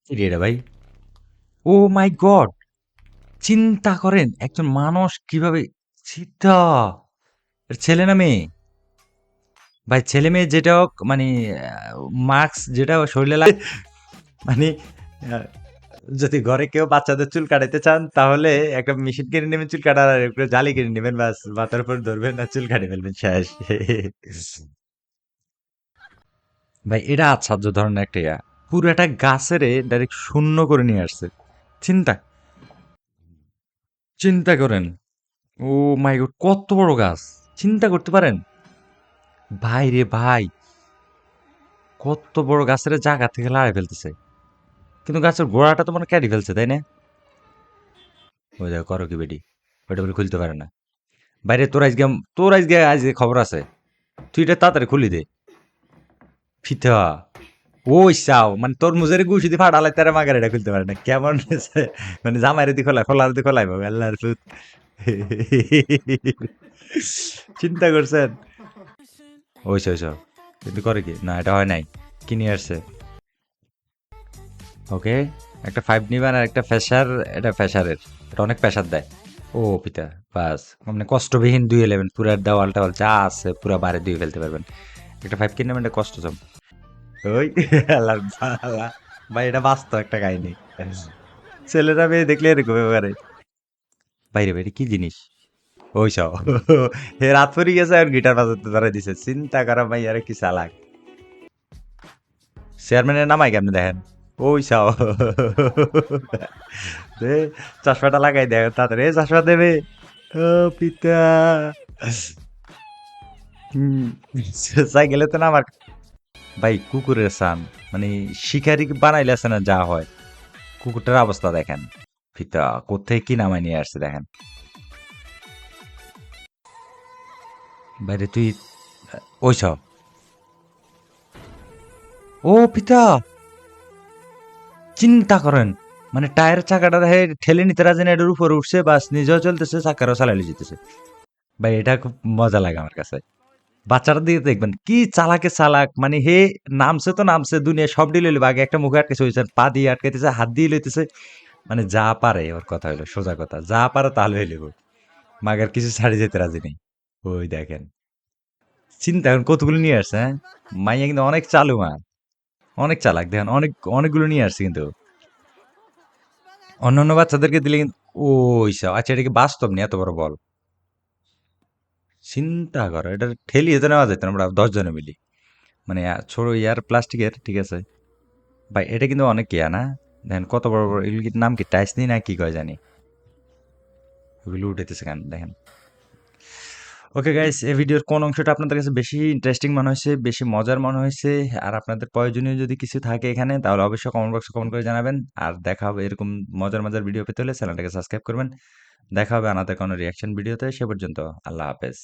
কি রে এটা ভাই? ও মাই গড! চিন্তা করেন একজন মানুষ কিভাবে চিন্তা এটা ছেলে না মেয়ে? ভাই ছেলে মেয়ে যেটা হোক মানে মার্কস যেটা শরীরে লাগে মানে আহ, যদি ঘরে কেউ বাচ্চাদের চুল কাটাতে চান তাহলে একটা মেশিন কিনে নেবেন চুল কাটার আর একটা জালি কিনে নেবেন বাস মাথার উপর ধরবেন আর চুল কাটে ফেলবেন শেষ। ভাই এটা আশ্চর্য ধরনের একটা পুরো একটা গাছের ডাইরেক্ট শূন্য করে নিয়ে আসছে। চিন্তা চিন্তা করেন। ও মাই গড কত বড় গাছ চিন্তা করতে পারেন ভাই রে ভাই কত বড় গাছের জায়গা থেকে লাড়ে ফেলতেছে কিন্তু গাছের গোড়াটা তো মনে কেটে ফেলছে তাই না ওই দেখো করো কি বেটি ওইটা বলে খুলতে পারে না বাইরে তোর আজকে খবর আছে তুই এটা তাড়াতাড়ি খুলি দে ফিতা ওই চাও মানে তোর মুজের গুছি দিয়ে ফাটালাই তারা মাগার এটা খুলতে পারে না কেমন মানে জামাইরে দি খোলার দি খোলাই বাবা আল্লাহর ফুত চিন্তা করছেন ওইসব কিন্তু করে কি না এটা হয় নাই কি নিয়ে আসছে ওকে একটা 5 নিবেন আর একটা ফ্যাশার এটা ফ্যাশারের এটা অনেক প্রেশার দেয় ও পিতা বাস মানে কষ্টবিহীন 211 পুরা দেওয়াল টেওয়াল যা আছে পুরা বারে ধুয়ে ফেলতে পারবেন একটা 5 কিনে নেবেন এটা কষ্ট কম ওই আল্লাহর বালা। ভাই এটা বাস্তব একটা কাহিনী ছেলেরা মেয়ে দেখলে এরকম ব্যাপারে বাইরে বাইরে কি জিনিস ওই সব হে রাত পরে গেছে আর গিটার বাজাতে ধরে দিছে চিন্তা করা ভাই আরে কি চালাক চেয়ারম্যানের নামাই কেমনে দেখেন ওই সব দে চশমাটা লাগাই দেয় তাড়াতাড়ি চশমা দেবে ও পিতা সাইকেলে তো না আমার ভাই কুকুরের সান মানে শিকারি বানাইলে আছে না যা হয় কুকুরটার অবস্থা দেখেন পিতা কোথায় কি নামাই নিয়ে আসছে দেখেন বাইরে তুই ওই সব ও পিতা চিন্তা করেন মানে টায়ার চাকাটা দেখে ঠেলে নিতে রাজে না এটার উপরে উঠছে বাস নিজেও চলতেছে চাকারও চালাইলে যেতেছে ভাই এটা খুব মজা লাগে আমার কাছে বাচ্চারা দিয়ে দেখবেন কি চালাকে চালাক মানে হে নামছে তো নামছে দুনিয়া সব ডিলে লইবে আগে একটা মুখে আটকেছে হয়েছে পা দিয়ে আটকাইতেছে হাত দিয়ে লইতেছে মানে যা পারে ওর কথা হইলো সোজা কথা যা পারে তাহলে হইলে মাগার কিছু ছাড়ি যেতে রাজি নেই ওই দেখেন চিন্তা এখন কতগুলো নিয়ে আসছে হ্যাঁ মাইয়া কিন্তু অনেক চালু মা অনেক চালাক দেখেন অনেকগুলো নিয়ে আসছে কিন্তু অন্যান্য বাচ্চাদেরকে দিলে কিন্তু ওই সব আচ্ছা এটা কি বাস্তব নিয়ে এত বড় বল চিন্তা করো এটা ঠেলিয়ে তো নেওয়া যেত না আমরা 10 জনে মিলি মানে ছোট ইয়ার প্লাস্টিকের ঠিক আছে ভাই এটা কিন্তু অনেক ইয়া না দেখেন কত বড় বড় এগুলো কি নাম কি টাইস নি না কি কয় জানি ওগুলো উঠেতেছে কেন দেখেন ওকে গাইস এই ভিডিওর কোন অংশটা আপনাদের কাছে বেশি ইন্টারেস্টিং মনে হয়েছে বেশি মজার মনে হয়েছে আর আপনাদের প্রয়োজনীয় যদি কিছু থাকে এখানে তাহলে অবশ্যই কমেন্ট বক্সে কমেন্ট করে জানাবেন আর দেখা হবে এরকম মজার মজার ভিডিও পেতে হলে চ্যানেলটাকে সাবস্ক্রাইব করবেন দেখা হবে আনাদের কোনো রিয়াকশন ভিডিওতে সে পর্যন্ত আল্লাহ হাফেজ